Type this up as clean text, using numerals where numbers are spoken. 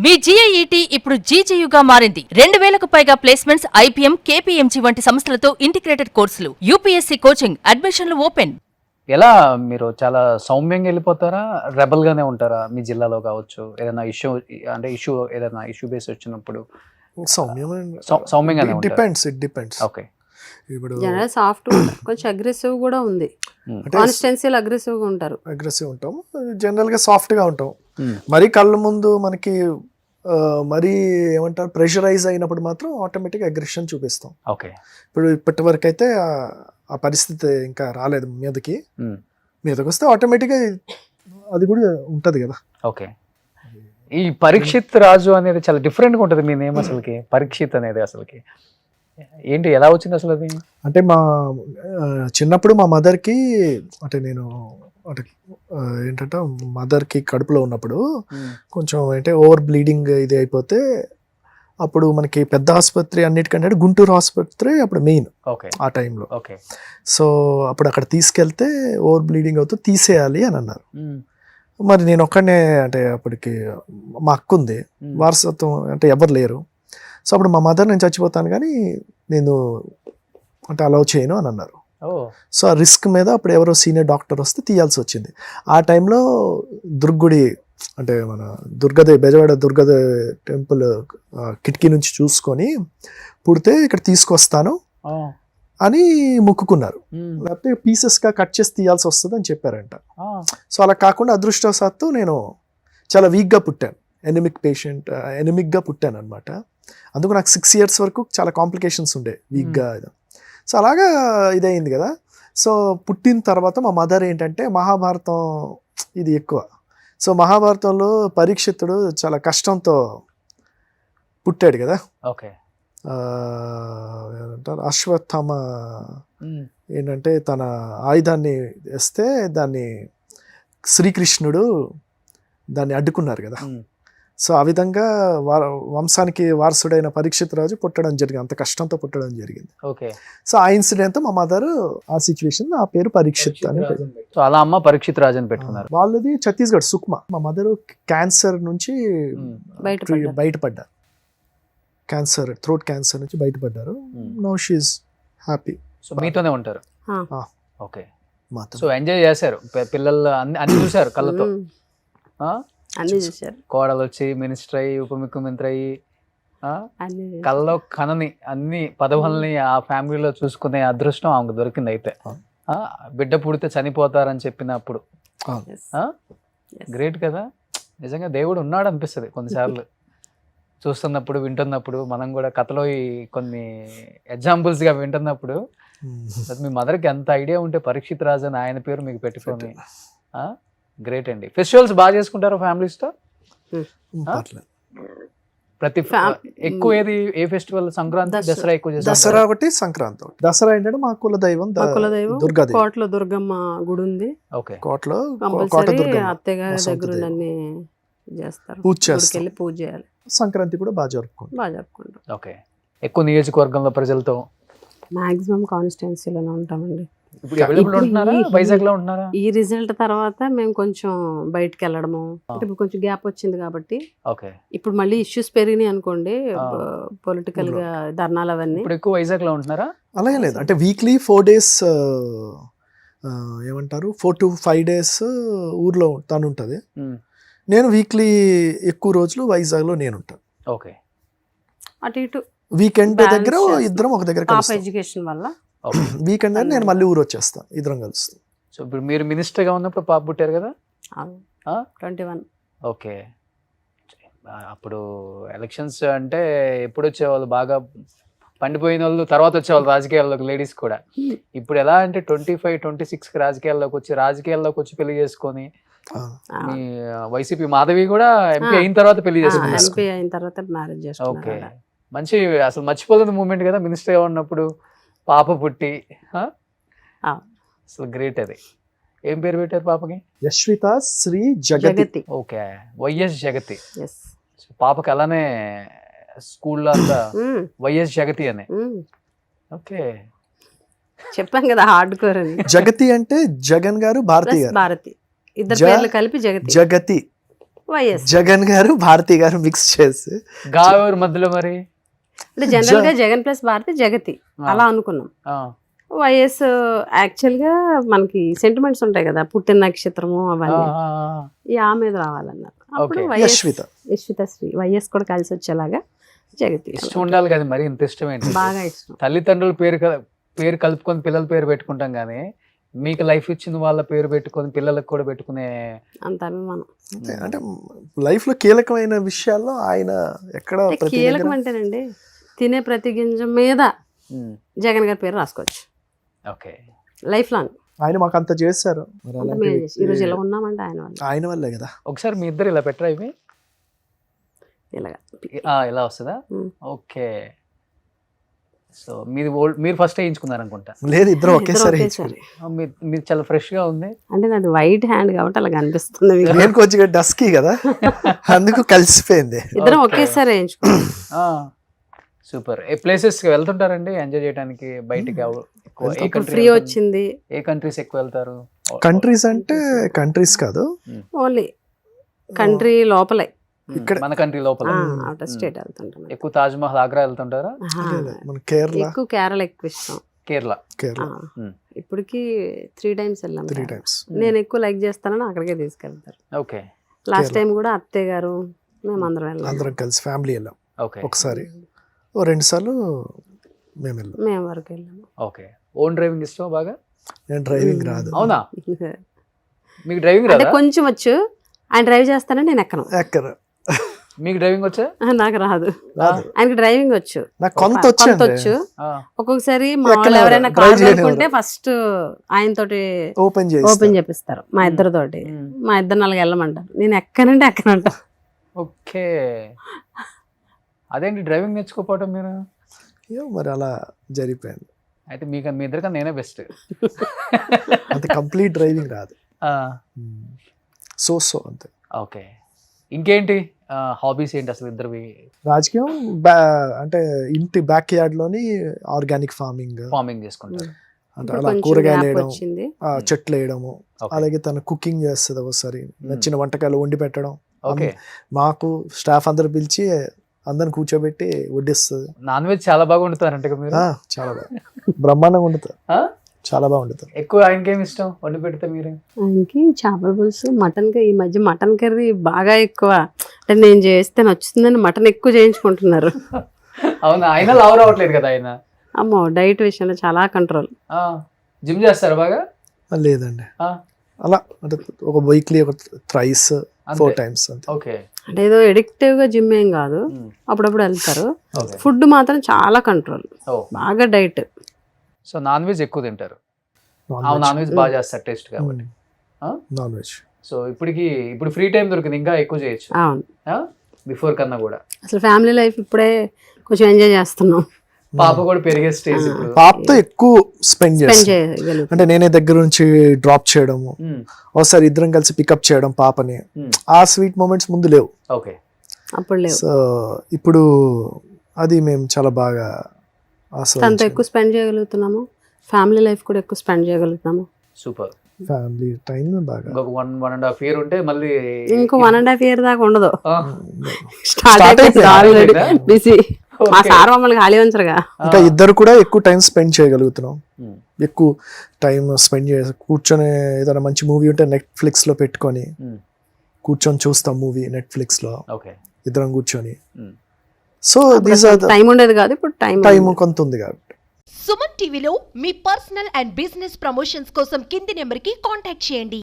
మీ GIET ఇప్పుడు GGUగా మారింది. 2000కు పైగా ప్లేస్మెంట్స్, IPM, KPMG వంటి సంస్థలతో ఇంటిగ్రేటెడ్ కోర్సులు, UPSC కోచింగ్, అడ్మిషన్లు ఓపెన్. ఎలా మీరు చాలా సౌమ్యంగా వెళ్ళిపోతారా, రెబల్ గానే ఉంటారా? మీ జిల్లాలో కావచ్చు, ఏదైనా ఇష్యూ అంటే ఏదైనా ఇష్యూ బేస్ వచ్చినప్పుడు సౌమ్యంగానే ఉంటారా? It depends. ఓకే. ఇప్పుడు జనరల్ సాఫ్ట్ కొంచెం అగ్రెసివ్ కూడా ఉంది. కాన్స్టెన్సీలు అగ్రెసివ్ గా ఉంటారు. అగ్రెసివ్ ఉంటాం, జనరల్ గా సాఫ్ట్ గా ఉంటాం. మరి కళ్ళ ముందు మనకి మరీ ఏమంటారు ప్రెషరైజ్ అయినప్పుడు మాత్రం ఆటోమేటిక్ అగ్రెషన్ చూపిస్తాం. ఓకే. ఇప్పటి వరకు అయితే ఆ పరిస్థితి ఇంకా రాలేదు మీదకి వస్తే ఆటోమేటిక్గా అది కూడా ఉంటది కదా. ఓకే. ఈ పరీక్షిత్ రాజు అనేది చాలా డిఫరెంట్గా ఉంటుంది మీ నేమ్ అసలుకి. పరీక్షిత్ అనేది అసలుకి ఏంటి, ఎలా వచ్చింది అసలు అది? అంటే మా చిన్నప్పుడు మా మదర్కి అంటే నేను అంటే ఏంటంటే మదర్కి కడుపులో ఉన్నప్పుడు కొంచెం అంటే ఓవర్ బ్లీడింగ్ ఇది అయిపోతే అప్పుడు మనకి పెద్ద ఆసుపత్రి అన్నిటికంటే గుంటూరు ఆసుపత్రి అప్పుడు మెయిన్ ఆ టైంలో. సో అప్పుడు అక్కడ తీసుకెళ్తే ఓవర్ బ్లీడింగ్ అవుతూ తీసేయాలి అని అన్నారు. మరి నేను ఒక్కడనే అంటే అప్పటికి మా అక్క ఉంది, వారసత్వం అంటే ఎవరు లేరు. సో అప్పుడు మా మదర్ నేను చచ్చిపోతాను కానీ నేను అంటే అలౌ చేయను అని అన్నారు. సో ఆ రిస్క్ మీద అప్పుడు ఎవరో సీనియర్ డాక్టర్ వస్తే తీయాల్సి వచ్చింది. ఆ టైంలో దుర్గుడి అంటే మన బెజవాడ దుర్గాదేవి టెంపుల్ కిటికీ నుంచి చూసుకొని పుడితే ఇక్కడ తీసుకొస్తాను అని మొక్కుకున్నారు. లేకపోతే పీసెస్గా కట్ చేసి తీయాల్సి వస్తుంది అని చెప్పారంట. సో అలా కాకుండా అదృష్టవశాత్తు నేను చాలా వీక్గా పుట్టాను, ఎనిమిక్గా పుట్టాను అనమాట. అందుకు నాకు 6 years వరకు చాలా కాంప్లికేషన్స్ ఉండే వీక్గా. సో అలాగా ఇదయింది కదా. సో పుట్టిన తర్వాత మా మదర్ ఏంటంటే మహాభారతం ఇది ఎక్కువ. సో మహాభారతంలో పరీక్షితుడు చాలా కష్టంతో పుట్టాడు కదా. ఓకే. ఏమంటారు అశ్వత్థామ ఏంటంటే తన ఆయుధాన్ని వేస్తే దాన్ని శ్రీకృష్ణుడు దాన్ని అడ్డుకున్నారు కదా. సో ఆ విధంగా వంశానికి వారసుడైన పరీక్షిత్ రాజు పుట్టడం జరిగింది, అంత కష్టంతో పుట్టడం జరిగింది. సో ఆ ఇన్సిడెంట్ మా మదర్ ఆ సిచ్యువేషన్ ఆ పేరు పరీక్షిత్ అని. సో అలా అమ్మ పరీక్షిత్ రాజు అని పెట్టుకున్నారు. వాళ్ళది ఛత్తీస్గఢ్ సుక్మా. మా మదర్ క్యాన్సర్ నుంచి బయటపడ్డారు, క్యాన్సర్ థ్రోట్ క్యాన్సర్ నుంచి బయటపడ్డారు. Now she is happy. So మీతోనే ఉంటారు. ఓకే. మాతో సో ఎంజాయ్ చేశారు, పిల్లలు అన్ని చూశారు కళ్ళతో. అన్ని చూశారు. కోడలు వచ్చి మినిస్టర్ అయ్యి ఉప ముఖ్యమంత్రి అయ్యి కళ్ళలో కనని అన్ని పదవుల్ని ఆ ఫ్యామిలీలో చూసుకునే అదృష్టం ఆమెకు దొరికింది. అయితే బిడ్డ పుడితే చనిపోతారని చెప్పినప్పుడు గ్రేట్ కదా. నిజంగా దేవుడు ఉన్నాడు అనిపిస్తుంది కొన్నిసార్లు చూస్తున్నప్పుడు, వింటున్నప్పుడు. మనం కూడా కథలో కొన్ని ఎగ్జాంపుల్స్గా వింటున్నప్పుడు మీ మదర్కి ఎంత ఐడియా ఉంటే పరీక్షిత్ రాజు అని ఆయన పేరు మీకు పెట్టుకొని గ్రేట్ అండి. ఫెస్టివల్స్ బాగా చేసుకుంటారు ఫ్యామిలీస్తో? ప్రతి ఎక్కువ ఏ ఫెస్టివల్? సంక్రాంతి, దసరా ఎక్కువ చేస్తారు. దసరా ఒకటి, సంక్రాంతి ఒకటి. దసరా ఏంటంటే మా కులదైవం దుర్గాదేవి. కోటలో దుర్గమ్మ గుడి ఉంది. కోటలో అత్తయ్య గారి దగ్గర అన్ని చేస్తారు, పూజ చేస్తారు, పూజ చేయాలి. సంక్రాంతి కూడా బాగా జరుపుకుంటాం. ఓకే. ఎక్కువ నియోజకవర్గంలో ప్రజలతో మాక్సిమం కాన్స్టిట్యున్సీలోనే ఉంటామండి. వైజాగ్ లో ఉంటున్నారా? ఈ రిజల్ట్ తర్వాత మేము కొంచెం బయటకు వెళ్ళడము, ఇప్పుడు కొంచెం గ్యాప్ వచ్చింది కాబట్టి. ఇప్పుడు మళ్ళీ ఇష్యూస్ పెరిగినాయి అనుకోండి, పొలిటికల్ గా ధర్నాలు అవన్నీ. ఇప్పుడు ఎక్కువ వైజాగ్ లో ఉంటున్నారా? అలాగే లేదు, అంటే వీక్లీ 4 days ఏమంటారు 4 to 5 days ఊర్లో తను ఉంటుంది. నేను వీక్లీ ఎక్కువ రోజులు వైజాగ్ లో నేను ఉంటాను. ఓకే. అటు ఇటు వీకెండ్ దగ్గర ఇద్దరం ఒక దగ్గర ఎడ్యుకేషన్ వల్ల వీకెండ్ నేను మళ్ళీ ఊరు వచ్చేస్తాను, ఇద్దరం కలుస్తాం. సో ఇప్పుడు మీరు మినిస్టర్ గా ఉన్నప్పుడు పాప పుట్టారు కదా, 21. ఓకే. అప్పుడు ఎలక్షన్స్ అంటే ఎప్పుడు వచ్చేవాళ్ళు, బాగా పండిపోయిన వాళ్ళు తర్వాత వచ్చేవాళ్ళు రాజకీయాల్లోకి, లేడీస్ కూడా. ఇప్పుడు ఎలా అంటే 25, 26 రాజకీయాల్లోకి వచ్చి పెళ్లి చేసుకొని, మీ వైసీపీ మాధవి కూడా ఎంపీ అయిన తర్వాత పెళ్లి చేసుకున్నారు. ఓకే. మంచి అసలు మర్చిపోలేని మూమెంట్ కదా మినిస్టర్ గా ఉన్నప్పుడు పాప పుట్టి. అసలు గ్రేట్. అది ఏం పేరు పెట్టారు పాపకి? యశ్విత శ్రీ జగతి. ఓకే. వైఎస్ జగతి. పాపకి అలానే స్కూల్లో అంతా వైఎస్ జగతి అని. ఓకే. చెప్పాం కదా హార్డ్ కోర్ అని. జగతి అంటే జగన్ గారు, భారతి గారు, భారతి, ఇద్దరు పేర్లు కలిపి జగతి. జగతి వైఎస్. జగన్ గారు భారతి గారు మిక్స్ చేసి గావూరు మధ్యలో మరి అంటే జనరల్ గా జగన్ ప్లస్ భారతి జగతి అలా అనుకున్నాం. వైఎస్ యాక్చువల్ గా మనకి సెంటిమెంట్స్ ఉంటాయి కదా, పుట్టిన నక్షత్రము అవన్నీ ఆ మీద రావాలన్నారు. అప్పుడు యశ్విత శ్రీ వైఎస్ కూడా కలిసి వచ్చేలాగా జగతి ఇష్టం ఉండాలి కదా, మరి ఇంత ఇష్టం ఏంటి? బాగా ఇష్టం. తల్లిదండ్రుల పేరు కలుపుకొని పిల్లల పేరు పెట్టుకుంటాం కానీ మీకు లైఫ్ ఇచ్చిన వాళ్ళ పేరు పెట్టుకొని పిల్లలకు కూడా పెట్టుకునే అంత అభిమానం. అంటే లైఫ్ లో కీలకమైన విషయాల్లో ఆయన ఎక్కడ కీలకం అంటేనండి, తినే ప్రతి గింజ మీద జగన్ గారి పేరు రాసుకోవచ్చు ఓకే లైఫ్ లాంగ్. ఆయన మాకు అంత చేశారు. ఈరోజు ఇలా ఉన్నామంటే ఆయన వల్లే కదా. ఒకసారి మీ ఇద్దరు ఇలా పెట్టరా ఇవి ఇలాగా ఇలా వస్తుందా? ఓకే. సో మీరు ఫస్ట్ వేయించుకున్నారు అనుకుంటా. లేదు, ఇద్దరు ఒకేసారి. మీరు చాలా ఫ్రెష్ గా ఉంది. అంటే నాది వైట్ హ్యాండ్ కాబట్టి అలా కనిపిస్తుంది. నేను కొంచెం డస్కీ కదా, అందుకు కలిసిపోయింది. ఇద్దరం ఒకేసారి వేయించుకున్నాం. సూపర్. ఏ ప్లేసెస్ కి వెళ్తుంటారండి ఎంజాయ్ చేయడానికి బయటికి? ఫ్రీ వచ్చింది. ఏ కంట్రీస్ ఎక్కువ వెళ్తారు? కంట్రీస్ అంటే కంట్రీస్ కాదు, ఓన్లీ కంట్రీ లోపలే, ఇక్కడ మన కంట్రీ లోపల. అవుట్ ఆఫ్ స్టేట్ వెళ్తుంటాం. ఎక్కువ తాజ్ మహల్, ఆగ్రా వెళ్తుంటారా? మన కేరళ. ఎక్కువ కేరళ ఎక్కువ ఇష్టం. కేరళ ఇప్పటికి 3 times వెళ్ళాం. 3 times. నేను ఎక్కువ లైక్ చేస్తానని అక్కడికే తీసుకెళ్తారు. ఓకే. లాస్ట్ టైం కూడా అత్తయ్య గారు మేము అందరం కలిసి ఫ్యామిలీ వెళ్ళాం. ఓకే. ఒకసారి 2 సార్లు మేము వరకు వెళ్ళాము. ఓకే. ఓన్ డ్రైవింగ్ ఇష్టం బాగా? నేను డ్రైవింగ్ రాదు. అవునా? మీకు డ్రైవింగ్ రాదా? కొంచెం వచ్చు. ఆయన డ్రైవ్ చేస్తానని నేను ఎక్కను. మీకు డ్రైవింగ్ వచ్చా? నాకు రాదు. ఆయనకి డ్రైవింగ్ వచ్చు. నాకు కొంత వచ్చు. ఒక్కొక్కసారి మా వాళ్ళు ఎవరైనా కార్ అనుకుంటే ఫస్ట్ ఆయనతోటి ఓపెన్ చేపిస్తారు మా ఇద్దరితోటి. మా ఇద్దరు 4 వెళ్ళమంటారు. నేను ఎక్కనంట. ఓకే. అదేంటి డ్రైవింగ్ నేర్చుకోపోవటం మీరు? మరి అలా జరిగిపోయింది. అయితే మీ ఇద్దరికన్నా నేనే బెస్ట్. అది కంప్లీట్ డ్రైవింగ్ రాదు. సో అంతే. ఓకే. ఇంకేంటి హాబీస్ ఏంటి అసలు ఇద్దరివి? రాజకీయం అంటే ఇంటి బ్యాక్ యార్డ్ లోని ఆర్గానిక్ ఫార్మింగ్ చేసుకుంటారు. అంటే అలా కూరగాయలు వేయడం, చెట్లు వేయడము. అలాగే తను కుకింగ్ చేస్తుంది. ఒకసారి నచ్చిన వంటకాయలు వండి పెట్టడం. మాకు స్టాఫ్ అందరు పిలిచి అందరిని కూర్చోబెట్టి వడ్డిస్తుంది. నాన్ వెజ్ చాలా బాగా వండుతారంట మీరు? చాలా బాగా, బ్రహ్మాండంగా వండుతారు. చాలా బాగా వండుతారు. ఎక్కువ ఆయనకి ఏమి ఇష్టం వండి పెడితే మీరు? ఆయనకి చేపల పులుసు, మటన్. ఈ మధ్య మటన్ కర్రీ బాగా ఎక్కువ. అంటే నేను చేస్తే నచ్చుతుందని మటన్ ఎక్కువ చేయించుకుంటున్నారు. అవునా? ఆయన లావు రావట్లేదు కదా ఆయన? అమ్మో, డైట్ విషయంలో చాలా కంట్రోల్. జిమ్ చేస్తారు బాగా? లేదండి, అలా అంటే ఒక వీక్లీ ఒక 3-4 times అంతే. ఓకే. అంటే ఏదో ఎడిక్టివ్ గా జిమ్ ఏం కాదు, అప్పుడప్పుడు వెళ్తారు. ఫుడ్ మాత్రం చాలా కంట్రోల్, బాగా డైట్. సో నాన్ వెజ్ ఎక్కువ తింటారు? నాన్ వెజ్ బాగా చేస్తారు టేస్ట్ కాబట్టి. Non veg. సో ఇప్పుడు ఫ్రీ టైం దొరికింది, ఇంకా ఎక్కువ చేయొచ్చు. అవును, బిఫోర్ కన్నా కూడా. అసలు ఫ్యామిలీ లైఫ్ ఇప్పుడే కొంచెం ఎంజాయ్ చేస్తున్నాం. పాప కూడా పెరిగే స్టేజ్. ఇప్పుడు పాపతో ఎక్కువ స్పెండ్ చేస్తాం. అంటే నేనే దగ్గర నుంచి డ్రాప్ చేయడము, ఒకసారి ఇద్దరం కలిసి పికప్ చేయడం పాపని. ఆ స్వీట్ మూమెంట్స్ ముందు లేవు. ఓకే. అప్పుడు లేవు. సో ఇప్పుడు అది మేము చాలా బాగా తనతో ఎక్కువ స్పెండ్ చేయగలుగుతున్నాము. ఫ్యామిలీ లైఫ్ కూడా ఎక్కువ స్పెండ్ చేయగలుగుతున్నాము. సూపర్. ఫ్యామిలీ టైం బాగా. ఇంకొక 1.5 year ఉంటే మళ్ళీ ఇంకో 1.5 year దాకా ఉండదు. స్టార్ట్ అయిపోయింది బిజీ. మా సార్ మమ్మల్ని ఖాళీ ఉంచరుగా. ఇంకా ఇద్దరు కూడా ఎక్కువ టైం స్పెండ్ చేయగలుగుతున్నాం. ఎక్కువ టైం స్పెండ్ చేసి కూర్చొని ఏదైనా మంచి మూవీ ఉంటే నెట్ఫ్లిక్స్ లో పెట్టుకొని కూర్చొని చూస్తాం మూవీ నెట్ఫ్లిక్స్ లో ఇద్దరం కూర్చొని. సో టైం ఉండేది కాదు, ఇప్పుడు టైం కొంత ఉంది కాబట్టి. సుమన్ టీవీలో మీ పర్సనల్ అండ్ బిజినెస్ ప్రమోషన్స్ కోసం కింది నెంబర్కి కాంటాక్ట్ చేయండి.